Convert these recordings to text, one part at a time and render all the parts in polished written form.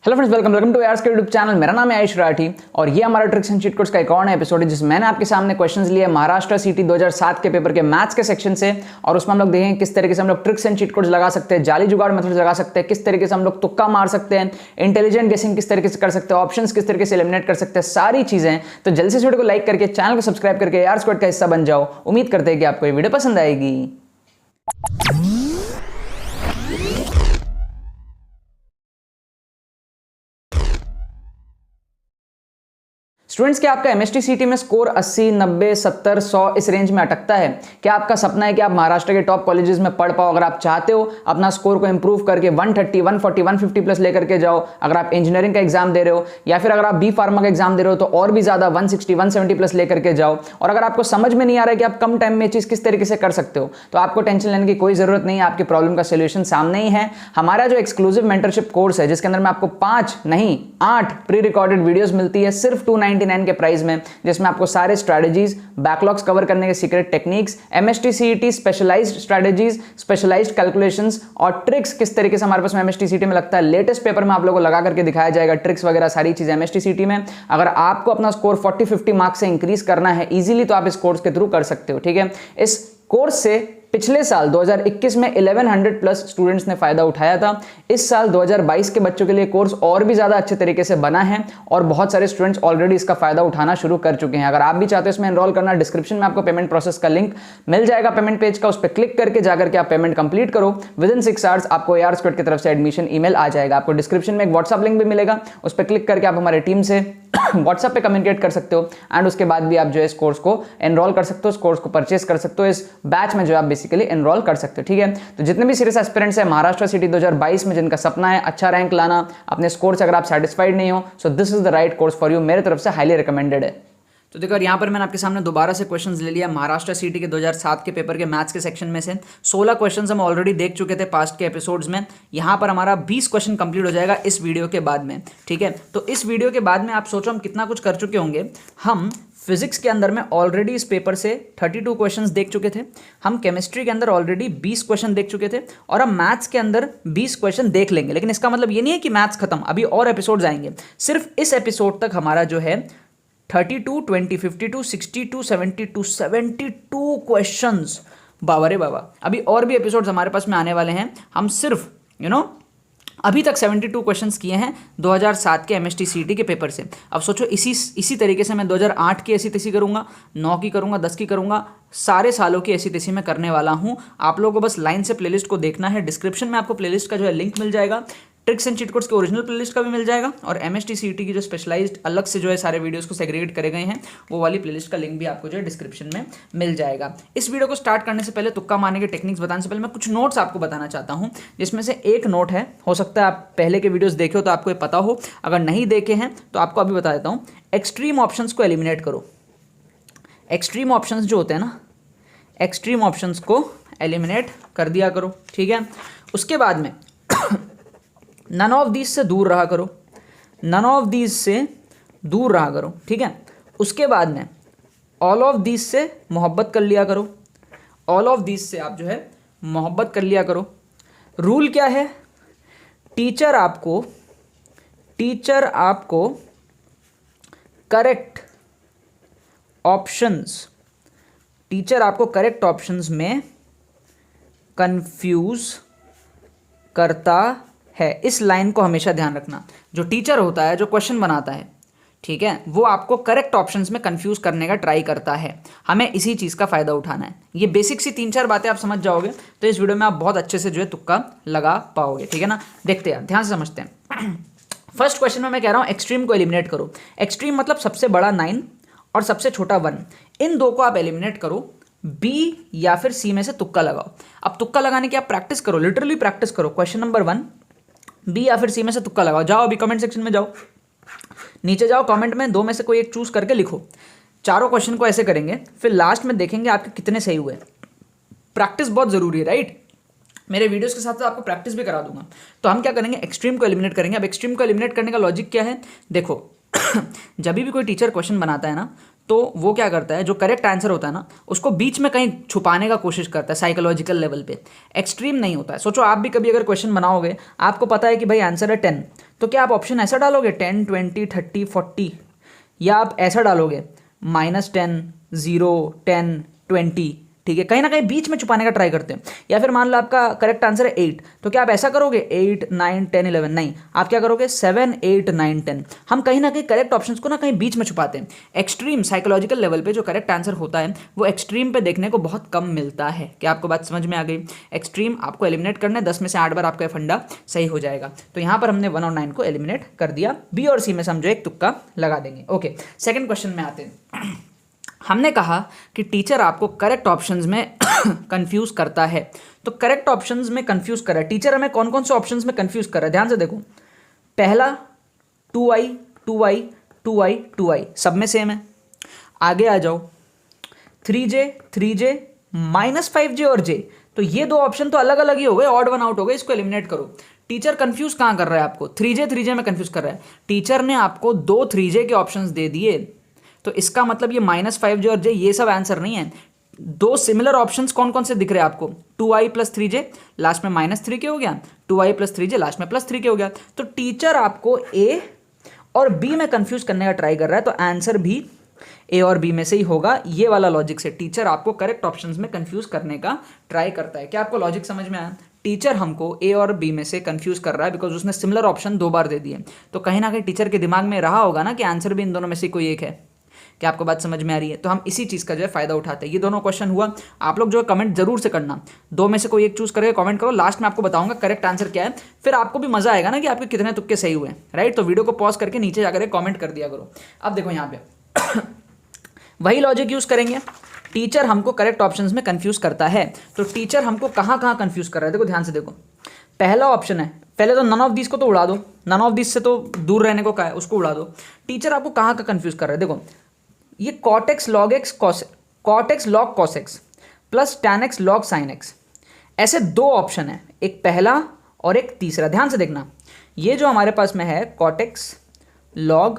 Hello friends, welcome to यार्स के YouTube channel. मेरा नाम है आयुष राठी और ये हमारा ट्रिक्स एंड चीट कोड्स का एक और एपिसोड है जिसमें मैंने आपके सामने क्वेश्चंस लिए महाराष्ट्र सीटी 2007 के पेपर के मैथ्स के सेक्शन से, और उसमें हम लोग देखेंगे किस तरीके से हम लोग ट्रिक्स एंड चीट कोड्स लगा सकते हैं, जाली जुगाड़ मेथड लगा सकते हैं, किस तरीके से हम लोग तुक्का मार सकते हैं, इंटेलिजेंट गेसिंग किस तरीके से कर सकते हैं, ऑप्शंस किस तरीके से एलिमिनेट कर सकते हैं, सारी चीजें। तो जल्दी से वीडियो को लाइक करके चैनल को सब्सक्राइब करके यार्स कोड का हिस्सा बन जाओ। उम्मीद करते हैं कि आपको ये वीडियो पसंद आएगी। स्टूडेंट्स, क्या आपका एमएसटी सीटी में स्कोर 80, 90, 70, 100 इस रेंज में अटकता है? क्या आपका सपना है कि आप महाराष्ट्र के टॉप कॉलेजेस में पढ़ पाओ? अगर आप चाहते हो अपना स्कोर को इंप्रूव करके 130, 140, 150 प्लस लेकर के जाओ, अगर आप इंजीनियरिंग का एग्जाम दे रहे हो या फिर अगर आप बी फार्मा का एग्जाम दे रहे हो तो और भी ज्यादा 160, 170 प्लस लेकर के जाओ, और अगर आपको समझ में नहीं आ रहा है कि आप कम टाइम में चीज किस तरीके से कर सकते हो, तो आपको टेंशन लेने की कोई जरूरत नहीं है। आपकी प्रॉब्लम का सोल्यूशन सामने ही है। हमारा जो एक्सक्लूसिव मेंटरशिप कोर्स है जिसके अंदर में आपको 5 नहीं 8 प्री रिकॉर्डेड वीडियोस मिलती है सिर्फ 299 के प्राइस में, जिसमें आपको सारे स्ट्रेटजीज, बैकलॉग्स कवर करने के secret techniques, MST CET specialized strategies, specialized calculations और ट्रिक्स किस तरीके से हमारे पास में एमएसटी सीईटी में लगता है, लेटेस्ट पेपर में आप लोगों को लगा करके दिखाया जाएगा। ट्रिक्स वगैरह सारी चीजें एमएसटी सीईटी में। अगर आपको अपना स्कोर 40-50 मार्क्स से इंक्रीज करना है इजीली, तो आप इस कोर्स के थ्रू कर सकते हो। ठीक है, इस कोर्स से पिछले साल 2021 में 1100 प्लस स्टूडेंट्स ने फायदा उठाया था। इस साल 2022 के बच्चों के लिए कोर्स और भी ज्यादा अच्छे तरीके से बना है और बहुत सारे स्टूडेंट्स ऑलरेडी इसका फायदा उठाना शुरू कर चुके हैं। अगर आप भी चाहते हो इसमें एनरोल करना, डिस्क्रिप्शन में आपको पेमेंट प्रोसेस का लिंक मिल जाएगा पेमेंट पेज का, उस पर क्लिक करके जाकर के आप पेमेंट कंप्लीट करो। विदिन 6 आवर्स आपको यार्स कोड की तरफ से एडमिशन ईमेल आ जाएगा। आपको डिस्क्रिप्शन में एक व्हाट्सएप लिंक भी मिलेगा, उस पर क्लिक करके आप हमारे टीम से व्हाट्सएप पे कम्युनिकेट कर सकते हो एंड उसके बाद भी आप जो है इस कोर्स को एनरोल कर सकते हो, इस कोर्स को परचेस कर सकते हो, इस बैच में जो आप बेसिकली एनरोल कर सकते हो। ठीक है, तो जितने भी सीरियस एस्पिरेंट्स हैं महाराष्ट्र सिटी 2022 में जिनका सपना है अच्छा रैंक लाना अपने स्कोर से, अगर आप सेटिस्फाइड नहीं हो, so this is the right course for you. मेरे तरफ से हाईली रिकमेंडेड है। तो देखो यहाँ पर मैंने आपके सामने दोबारा से क्वेश्चंस ले लिया महाराष्ट्र सीटी के 2007 के पेपर के मैथ्स के सेक्शन में से। 16 क्वेश्चंस हम ऑलरेडी देख चुके थे पास्ट के एपिसोड्स में। यहाँ पर हमारा 20 क्वेश्चन कंप्लीट हो जाएगा इस वीडियो के बाद में। ठीक है, तो इस वीडियो के बाद में आप सोचो हम कितना कुछ कर चुके होंगे। हम फिजिक्स के अंदर में ऑलरेडी इस पेपर से 32 क्वेश्चंस देख चुके थे, हम केमिस्ट्री के अंदर ऑलरेडी 20 क्वेश्चन देख चुके थे, और हम मैथ्स के अंदर 20 क्वेश्चन देख लेंगे। लेकिन इसका मतलब ये नहीं है कि मैथ्स खत्म, अभी और एपिसोड्स आएंगे। सिर्फ इस एपिसोड तक हमारा जो है 32, 20, 52, 62, 72 क्वेश्चंस। बाबा रे बाबा, अभी और भी एपिसोड्स हमारे पास में आने वाले हैं। हम सिर्फ अभी तक 72 क्वेश्चंस किए हैं 2007 के एमएसटी सीईटी के पेपर से। अब सोचो इसी तरीके से मैं 2008 की ऐसी तैसी करूंगा, 9 की करूंगा, 10 की करूंगा, सारे सालों की ऐसी तैसी मैं करने वाला हूं। आप लोगों को बस लाइन से प्लेलिस्ट को देखना है। डिस्क्रिप्शन में आपको प्लेलिस्ट का जो है लिंक मिल जाएगा, ट्रिक्स एंड चीट कोड्स के ओरिजिनल प्लेलिस्ट का भी मिल जाएगा, और एमएसटी सीईटी की जो स्पेशलाइज्ड अलग से जो है सारे वीडियोस को सेग्रीगेट करे गए हैं वो वाली प्लेलिस्ट का लिंक भी आपको जो है डिस्क्रिप्शन में मिल जाएगा। इस वीडियो को स्टार्ट करने से पहले, तुक्का मारने के टेक्निक्स बताने से पहले, मैं कुछ नोट्स आपको बताना चाहता हूँ, जिसमें से एक नोट है, हो सकता है आप पहले के वीडियोस देखे हो तो आपको ये पता हो, अगर नहीं देखे हैं तो आपको अभी बता देता हूँ। एक्सट्रीम ऑप्शंस को एलिमिनेट करो। एक्सट्रीम ऑप्शंस जो होते हैं ना, एक्सट्रीम ऑप्शंस को एलिमिनेट कर दिया करो। ठीक है, उसके बाद में नन ऑफ दीज से दूर रहा करो, नन ऑफ दीज से दूर रहा करो। ठीक है, उसके बाद में ऑल ऑफ दीज से मोहब्बत कर लिया करो, ऑल ऑफ दीज से आप जो है मोहब्बत कर लिया करो। रूल क्या है? टीचर आपको करेक्ट ऑप्शंस में कंफ्यूज करता है। इस लाइन को हमेशा ध्यान रखना। जो टीचर होता है, जो क्वेश्चन बनाता है, ठीक है, वो आपको करेक्ट ऑप्शंस में कंफ्यूज करने का ट्राई करता है। हमें इसी चीज का फायदा उठाना है। ये बेसिक सी 3-4 बातें आप समझ जाओगे तो इस वीडियो में आप बहुत अच्छे से जो है तुक्का लगा पाओगे। ठीक है ना, देखते हैं, ध्यान से समझते हैं। फर्स्ट क्वेश्चन में मैं कह रहा हूं एक्सट्रीम को एलिमिनेट करो। एक्सट्रीम मतलब सबसे बड़ा 9 और सबसे छोटा 1, इन दो को आप एलिमिनेट करो। बी या फिर सी में से तुक्का लगाओ। अब तुक्का लगाने की आप प्रैक्टिस करो, लिटरली प्रैक्टिस करो। क्वेश्चन नंबर 1, बी या फिर सी में से तुक्का लगाओ। जाओ अभी कमेंट सेक्शन में जाओ, नीचे जाओ, कमेंट में 2 में से कोई एक चूज करके लिखो। चारों क्वेश्चन को ऐसे करेंगे, फिर लास्ट में देखेंगे आपके कितने सही हुए। प्रैक्टिस बहुत जरूरी है, राइट? मेरे वीडियोस के साथ साथ आपको प्रैक्टिस भी करा दूंगा। तो हम क्या करेंगे, एक्सट्रीम को एलिमिनेट करेंगे। अब एक्सट्रीम को एलिमिनेट करने का लॉजिक क्या है, देखो जब भी कोई टीचर क्वेश्चन बनाता है ना, तो वो क्या करता है, जो करेक्ट आंसर होता है ना उसको बीच में कहीं छुपाने का कोशिश करता है साइकोलॉजिकल लेवल पे, एक्सट्रीम नहीं होता है। सोचो आप भी कभी अगर क्वेश्चन बनाओगे, आपको पता है कि भाई आंसर है 10, तो क्या आप ऑप्शन ऐसा डालोगे 10, 20, 30, 40, या आप ऐसा डालोगे -10, 0, 10, 20, ठीक है, कहीं ना कहीं बीच में छुपाने का ट्राई करते हैं। या फिर मान लो आपका करेक्ट आंसर है 8, तो क्या आप ऐसा करोगे 8, 9, 10, 11, नहीं, आप क्या करोगे 7, 8, 9, 10। हम कहीं ना कहीं करेक्ट ऑप्शंस को ना कहीं बीच में छुपाते हैं। एक्सट्रीम साइकोलॉजिकल लेवल पे जो करेक्ट आंसर होता है वो एक्सट्रीम पे देखने को बहुत कम मिलता है। क्या आपको बात समझ में आ गई? एक्सट्रीम आपको एलिमिनेट करना है, 10 में से 8 बार आपका फंडा सही हो जाएगा। तो यहाँ पर हमने 1 और 9 को एलिमिनेट कर दिया। बी और सी में से हम जो एक तुक्का लगा देंगे। ओके, सेकेंड क्वेश्चन में आते हैं। हमने कहा कि टीचर आपको करेक्ट ऑप्शंस में कंफ्यूज करता है। तो करेक्ट ऑप्शंस में कंफ्यूज कर रहा है टीचर, हमें कौन कौन से ऑप्शंस में कंफ्यूज कर रहा है, ध्यान से देखो। पहला 2i, 2i, 2i, 2i सब में सेम है। आगे आ जाओ 3j, 3j, -5j और j, तो ये दो ऑप्शन तो अलग अलग ही हो गए, ऑड वन आउट हो गए, इसको एलिमिनेट करो। टीचर कंफ्यूज कहां कर रहा है आपको? 3j में कंफ्यूज कर रहा है। टीचर ने आपको 2 3j के ऑप्शंस दे दिए, तो इसका मतलब ये -5j और j ये सब आंसर नहीं है। 2 सिमिलर ऑप्शंस कौन कौन से दिख रहे हैं आपको? 2i + 3j लास्ट में -3 के हो गया, 2i + 3j लास्ट में +3 के हो गया। तो टीचर आपको a और b में कंफ्यूज करने का ट्राई कर रहा है, तो आंसर भी a और b में से ही होगा। ये वाला लॉजिक से टीचर आपको करेक्ट ऑप्शंस में कंफ्यूज करने का ट्राई करता है। क्या आपको लॉजिक समझ में आया? टीचर हमको a और b में से कंफ्यूज कर रहा है बिकॉज उसने सिमिलर ऑप्शन 2 बार दे दिए। तो कहीं ना कहीं टीचर के दिमाग में रहा होगा ना कि आंसर भी इन दोनों में से कोई एक है। क्या आपको बात समझ में आ रही है? तो हम इसी चीज़ का जो है फायदा उठाते हैं। ये दोनों क्वेश्चन हुआ, आप लोग जो है कमेंट जरूर से करना, 2 में से कोई एक चूज करके कमेंट करो। लास्ट में आपको बताऊंगा करेक्ट आंसर क्या है, फिर आपको भी मजा आएगा ना कि आपके कितने तुक्के सही हुए, राइट? तो वीडियो को पॉज करके नीचे जाकर कमेंट कर दिया करो। अब देखो यहाँ पे वही लॉजिक यूज करेंगे। टीचर हमको करेक्ट ऑप्शंस में कंफ्यूज करता है, तो टीचर हमको कहाँ कहाँ कंफ्यूज कर रहा है? देखो ध्यान से देखो, पहला ऑप्शन है, पहले तो नन ऑफ दिस को तो उड़ा दो, नन ऑफ दिस से तो दूर रहने को कहा है, उसको उड़ा दो। टीचर आपको कहाँ का कंफ्यूज कर रहा है? देखो ये cot x log x cos x plus tan x log sin x, ऐसे 2 ऑप्शन है, एक पहला और एक तीसरा। ध्यान से देखना, ये जो हमारे पास में है cot x log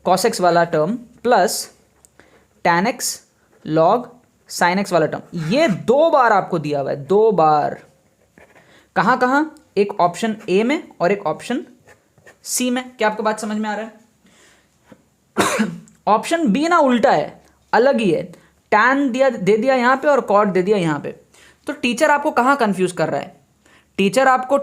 cos x वाला term plus tan x log sin x वाला टर्म, ये 2 बार आपको दिया हुआ है, 2 बार। कहाँ कहाँ? एक ऑप्शन ए में और एक ऑप्शन सी में। क्या आपको बात समझ में आ रहा है? ऑप्शन बी ना उल्टा है, अलग ही है, टैन दे दिया यहाँ पे और कॉट दे दिया यहाँ पे। तो टीचर आपको कहाँ कंफ्यूज कर रहा है? टीचर आपको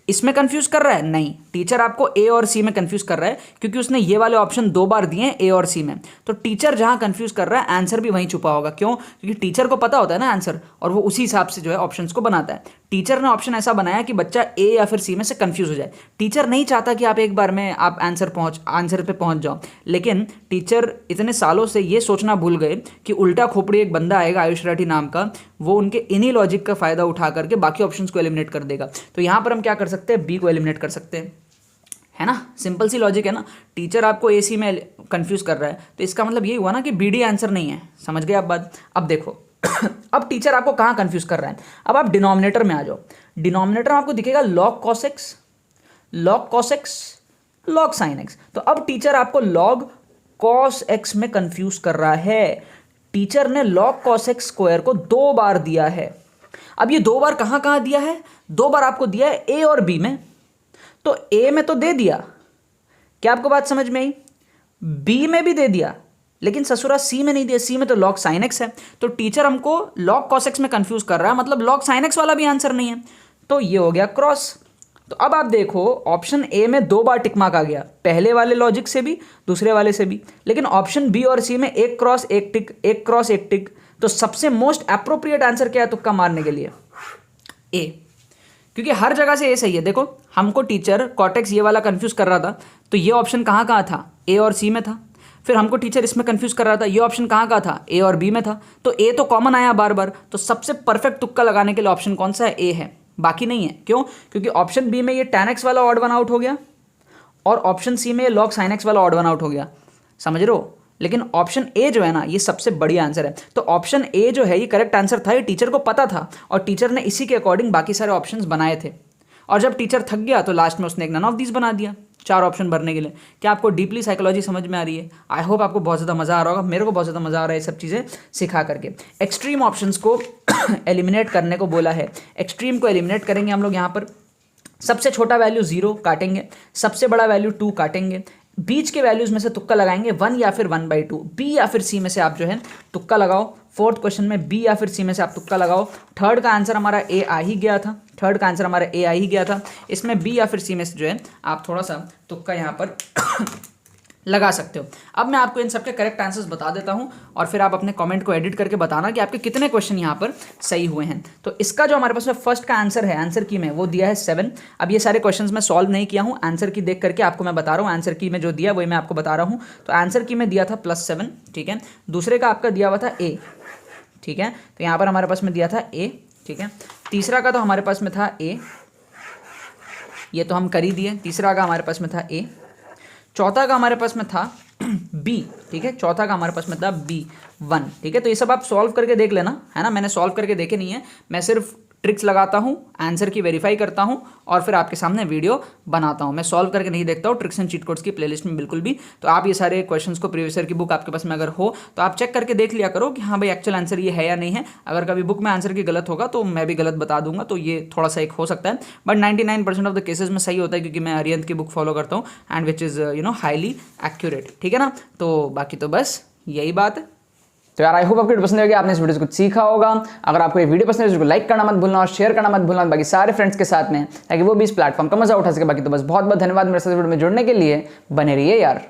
इसमें कंफ्यूज कर रहा है? नहीं, टीचर आपको ए और सी में कंफ्यूज कर रहा है, क्योंकि उसने ये वाले ऑप्शन 2 बार दिए हैं ए और सी में। तो टीचर जहां कंफ्यूज कर रहा है आंसर भी वहीं छुपा होगा। क्यों? क्योंकि टीचर को पता होता है ना आंसर, और वो उसी हिसाब से जो है ऑप्शंस को बनाता है। टीचर ने ऑप्शन ऐसा बनाया कि बच्चा ए या फिर सी में से कंफ्यूज हो जाए। टीचर नहीं चाहता कि आप एक बार में आप आंसर पे पहुंच जाओ, लेकिन टीचर इतने सालों से ये सोचना भूल गए कि उल्टा खोपड़ी एक बंदा आएगा आयुष राठी नाम का, वो उनके इन्हीं लॉजिक का फायदा उठा करके बाकी ऑप्शंस को एलिमिनेट कर देगा। तो यहाँ पर हम क्या कर सकते हैं? बी को एलिमिनेट कर सकते हैं, है ना? सिंपल सी लॉजिक है ना। टीचर आपको ए सी में कंफ्यूज कर रहा है, तो इसका मतलब यही हुआ ना कि बी डी आंसर नहीं है। समझ गए आप बात? अब देखो अब टीचर आपको कहाँ कंफ्यूज कर रहा है? अब आप डिनोमिनेटर में आ जाओ। डिनोमिनेटर में आपको दिखेगा log cos x, log cos x, log sin x। तो अब टीचर आपको log cos x में कंफ्यूज कर रहा है। टीचर ने log cos x स्क्वायर को 2 बार दिया है। अब ये 2 बार कहाँ कहाँ दिया है? 2 बार आपको दिया है ए और बी में, तो ए में तो दे दिया, क्या आपको बात समझ में आई? बी में भी दे दिया, लेकिन ससुरा सी में नहीं दिया, सी में तो log sin x है। तो टीचर हमको log cos x में कंफ्यूज कर रहा है, मतलब log sin x वाला भी आंसर नहीं है, तो ये हो गया क्रॉस। तो अब आप देखो ऑप्शन ए में 2 बार टिक मार्क आ गया, पहले वाले लॉजिक से भी दूसरे वाले से भी, लेकिन ऑप्शन बी और सी में 1 क्रॉस 1 टिक, 1 क्रॉस 1 टिक। तो सबसे मोस्ट अप्रोप्रिएट आंसर क्या है तुक्का मारने के लिए? ए, क्योंकि हर जगह से ए सही है। देखो हमको टीचर cot x ये वाला कंफ्यूज कर रहा था, तो ये ऑप्शन कहाँ कहाँ था? ए और सी में था। फिर हमको टीचर इसमें कंफ्यूज कर रहा था, ये ऑप्शन कहाँ का था? ए और बी में था। तो ए तो कॉमन आया बार बार, तो सबसे परफेक्ट तुक्का लगाने के लिए ऑप्शन कौन सा है? ए है, बाकी नहीं है। क्यों? क्योंकि ऑप्शन बी में ये tan x वाला ऑड वन आउट हो गया और ऑप्शन सी में ये log sin x वाला ऑड वन आउट हो गया। समझ रहे हो? लेकिन ऑप्शन ए जो है ना, ये सबसे बढ़िया आंसर है। तो ऑप्शन ए जो है ये करेक्ट आंसर था, ये टीचर को पता था और टीचर ने इसी के अकॉर्डिंग बाकी सारे ऑप्शंस बनाए थे। और जब टीचर थक गया तो लास्ट में उसने एक नन ऑफ दीज बना दिया। 4 ऑप्शन भरने के लिए। क्या आपको डीपली साइकोलॉजी समझ में आ रही है? आई होप आपको बहुत ज़्यादा मज़ा आ रहा होगा, मेरे को बहुत ज़्यादा मज़ा आ रहा है ये सब चीज़ें सिखा करके। एक्सट्रीम ऑप्शंस को एलिमिनेट करने को बोला है। एक्सट्रीम को एलिमिनेट करेंगे हम लोग यहाँ पर। सबसे छोटा वैल्यू 0 काटेंगे, सबसे बड़ा वैल्यू 2 काटेंगे, बीच के वैल्यूज में से तुक्का लगाएंगे 1 या फिर 1/2, बी या फिर सी में से आप जो है तुक्का लगाओ। फोर्थ क्वेश्चन में बी या फिर सी में से आप तुक्का लगाओ। थर्ड का आंसर हमारा ए आ ही गया था, थर्ड का आंसर हमारा ए आ ही गया था। इसमें बी या फिर सी में से जो है आप थोड़ा सा तुक्का यहाँ पर लगा सकते हो। अब मैं आपको इन सबके करेक्ट आंसर्स बता देता हूं और फिर आप अपने कमेंट को एडिट करके बताना कि आपके कितने क्वेश्चन यहाँ पर सही हुए हैं। तो इसका जो हमारे पास में फर्स्ट का आंसर है, आंसर की में वो दिया है 7। अब ये सारे क्वेश्चंस मैं सॉल्व नहीं किया हूँ, आंसर की देख करके आपको मैं बता रहा हूँ। आंसर की में जो दिया वही मैं आपको बता रहा हूँ। तो आंसर की में दिया था +7, ठीक है। दूसरे का आपका दिया हुआ था ए, ठीक है। तो यहाँ पर हमारे पास में दिया था ए, ठीक है। तीसरा का तो हमारे पास में था ए, ये तो हम कर ही दिए। तीसरा का हमारे पास में था ए। चौथा का हमारे पास में था बी, ठीक है। चौथा का हमारे पास में था B1, ठीक है। तो ये सब आप सॉल्व करके देख लेना, है ना। मैंने सॉल्व करके देखे नहीं है, मैं सिर्फ ट्रिक्स लगाता हूँ, आंसर की वेरीफाई करता हूँ और फिर आपके सामने वीडियो बनाता हूँ। मैं सॉल्व करके नहीं देखता हूँ ट्रिक्स एंड चीट कोड्स की प्लेलिस्ट में बिल्कुल भी। तो आप ये सारे क्वेश्चंस को प्रीवियस ईयर की बुक आपके पास में अगर हो तो आप चेक करके देख लिया करो कि हाँ भाई एक्चुअल आंसर ये है या नहीं है। अगर कभी बुक में आंसर की गलत होगा तो मैं भी गलत बता दूंगा, तो ये थोड़ा सा एक हो सकता है, बट 99% ऑफ द केसेज में सही होता है क्योंकि मैं अरिहंत की बुक फॉलो करता हूँ and which is highly accurate, ठीक है ना। तो बाकी तो बस यही बात है। तो यार आई होप आपको वीडियो पसंद आएगी, आपने इस वीडियो से कुछ सीखा होगा। अगर आपको ये वीडियो पसंद है तो लाइक करना मत भूलना और शेयर करना मत भूलना बाकी सारे फ्रेंड्स के साथ में, ताकि वो भी इस प्लेटफॉर्म का मजा उठा सके। बाकी तो बस बहुत बहुत धन्यवाद मेरे साथ वीडियो में जुड़ने के लिए, बने रहिए यार।